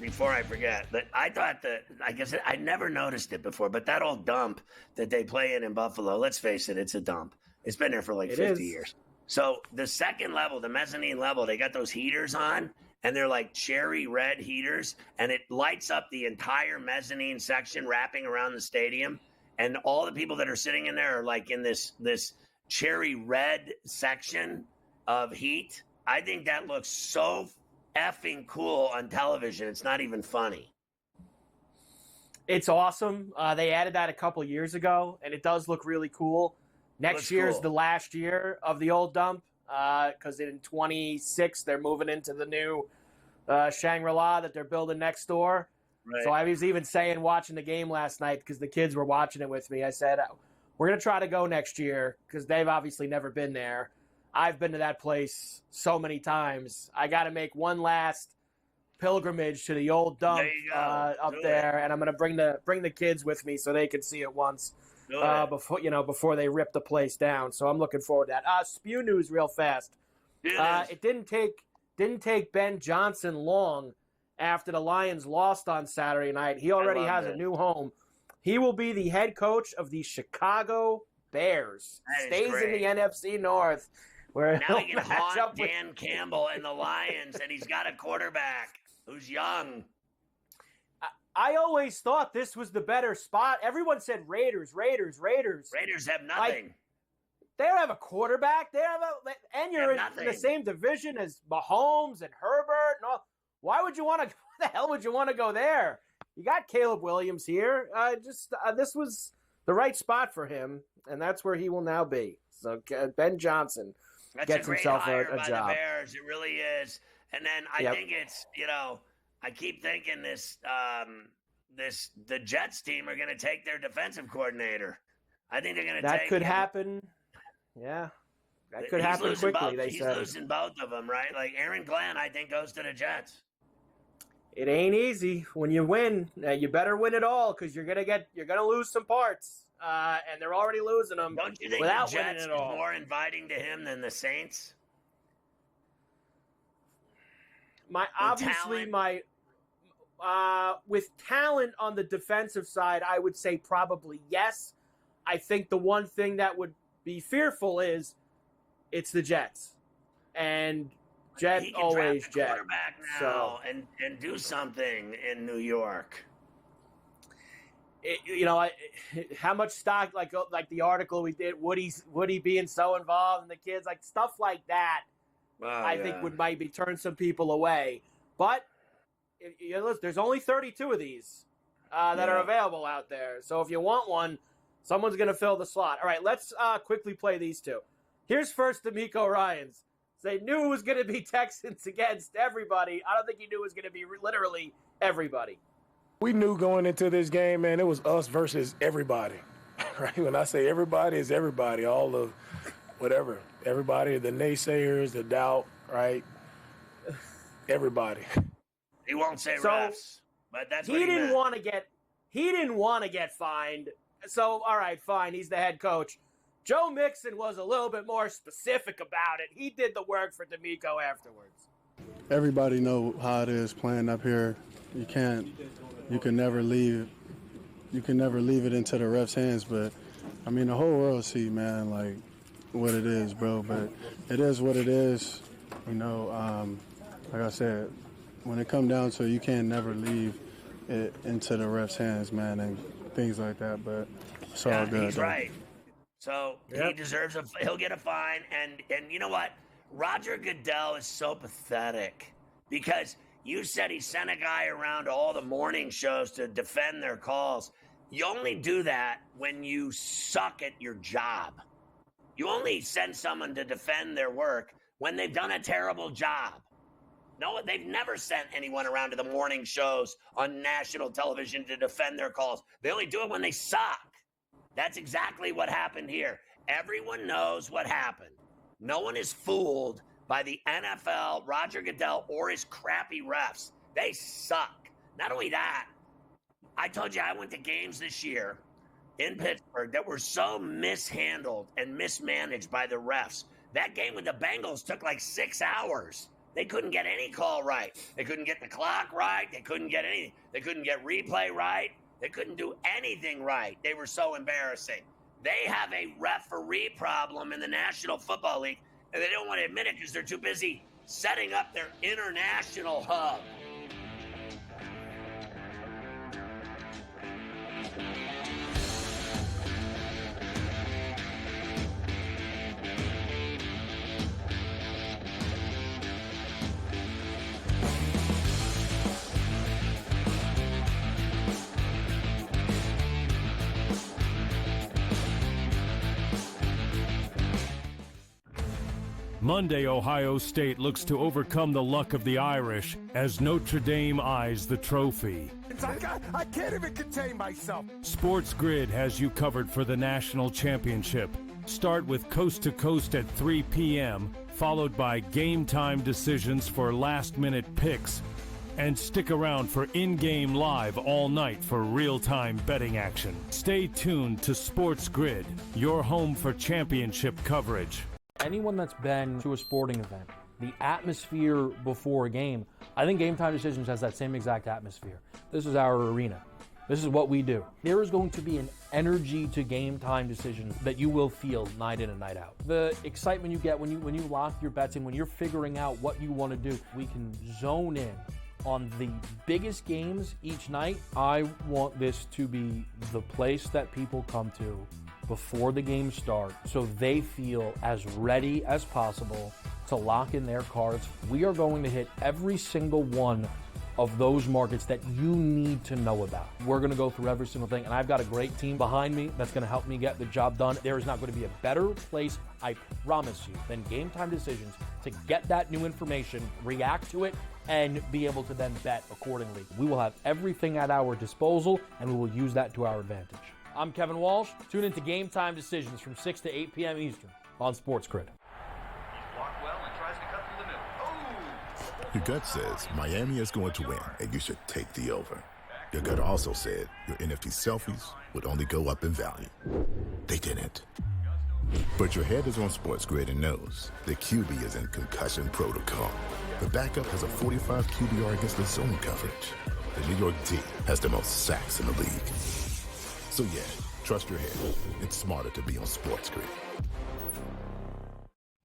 before I forget, that I thought that, like I said, I never noticed it before, but that old dump that they play in Buffalo, let's face it, it's a dump. It's been there for like 50 years. So the second level, the mezzanine level, they got those heaters on, and they're like cherry red heaters, and it lights up the entire mezzanine section wrapping around the stadium. And all the people that are sitting in there are like in this cherry red section of heat. I think that looks so effing cool on television. It's not even funny. It's awesome. They added that a couple years ago, and it does look really cool. Next year's the last year of the old dump, because in 26 they're moving into the new Shangri-La that they're building next door. Right. So I was even saying, watching the game last night, because the kids were watching it with me, I said, we're going to try to go next year, because they've obviously never been there. I've been to that place so many times. I got to make one last pilgrimage to the old dump up there, and I'm going to bring the kids with me so they can see it once before they rip the place down. So I'm looking forward to that. Spew news real fast. It didn't take Ben Johnson long after the Lions lost on Saturday night. He already has a new home. He will be the head coach of the Chicago Bears. Stays in the NFC North. Where now he can haunt Dan Campbell and the Lions, and he's got a quarterback who's young. I always thought this was the better spot. Everyone said Raiders. Raiders have nothing. They don't have a quarterback. And you're in the same division as Mahomes and Herbert and all. Why would you want to? Why the hell would you want to go there? You got Caleb Williams here. This was the right spot for him, and that's where he will now be. So Ben Johnson gets himself a job. The Bears, it really is. And then I think it's, I keep thinking the Jets team are going to take their defensive coordinator. I think they're going to take that could happen. Yeah, that could happen quickly. He's losing both of them, right? Like Aaron Glenn, I think, goes to the Jets. It ain't easy when you win. You better win it all, because you're gonna lose some parts. And they're already losing them. Don't you think the Jets is more inviting to him than the Saints? With talent on the defensive side, I would say probably yes. I think the one thing that would be fearful is it's the Jets. And Jet he can always draft a Jet. quarterback now and do something in New York. How much stock, like the article we did, would he being so involved in the kids, like stuff like that, I think would maybe turn some people away. But there's only 32 of these that are available out there. So if you want one, someone's going to fill the slot. All right, let's quickly play these two. Here's first D'Amico Ryans. They knew it was going to be Texans against everybody. I don't think he knew it was going to be literally everybody. We knew going into this game, man, it was us versus everybody. Right? When I say everybody, it's everybody. All the whatever. Everybody, the naysayers, the doubt, right? Everybody. He won't say refs, but that's what he didn't meant. want to get. He didn't want to get fined. So all right, fine. He's the head coach. Joe Mixon was a little bit more specific about it. He did the work for D'Amico afterwards. Everybody know how it is playing up here. You can never leave it into the ref's hands. But I mean, the whole world see, man, like what it is, bro. But it is what it is. Like I said, when it come down to it, you can't never leave it into the ref's hands, man, and things like that. But it's all good. He's right. So he deserves he'll get a fine. And you know what? Roger Goodell is so pathetic because you said he sent a guy around to all the morning shows to defend their calls. You only do that when you suck at your job. You only send someone to defend their work when they've done a terrible job. No, they've never sent anyone around to the morning shows on national television to defend their calls. They only do it when they suck. That's exactly what happened here. Everyone knows what happened. No one is fooled by the NFL, Roger Goodell, or his crappy refs. They suck. Not only that, I told you I went to games this year in Pittsburgh that were so mishandled and mismanaged by the refs. That game with the Bengals took like 6 hours. They couldn't get any call right. They couldn't get the clock right. They couldn't get anything. They couldn't get replay right. They couldn't do anything right. They were so embarrassing. They have a referee problem in the National Football League, and they don't want to admit it because they're too busy setting up their international hub. Monday, Ohio State looks to overcome the luck of the Irish as Notre Dame eyes the trophy. I can't even contain myself. SportsGrid has you covered for the national championship. Start with Coast to Coast at 3 p.m., followed by game time decisions for last-minute picks. And stick around for in-game live all night for real-time betting action. Stay tuned to SportsGrid, your home for championship coverage. Anyone that's been to a sporting event, the atmosphere before a game, I think Game Time Decisions has that same exact atmosphere. This is our arena. This is what we do. There is going to be an energy to Game Time Decisions that you will feel night in and night out. The excitement you get when you lock your bets in, when you're figuring out what you want to do, we can zone in on the biggest games each night. I want this to be the place that people come to before the games start so they feel as ready as possible to lock in their cards. We are going to hit every single one of those markets that you need to know about. We're going to go through every single thing, and I've got a great team behind me that's going to help me get the job done. There is not going to be a better place, I promise you, than Game Time Decisions to get that new information, react to it, and be able to then bet accordingly. We will have everything at our disposal, and we will use that to our advantage. I'm Kevin Walsh. Tune into Game Time Decisions from 6 to 8 p.m. Eastern on SportsGrid. Your gut says Miami is going to win, and you should take the over. Your gut also said your NFT selfies would only go up in value. They didn't. But your head is on SportsGrid and knows the QB is in concussion protocol. The backup has a 45 QBR against the zone coverage. The New York D has the most sacks in the league. So yeah, trust your head. It's smarter to be on SportsGrid.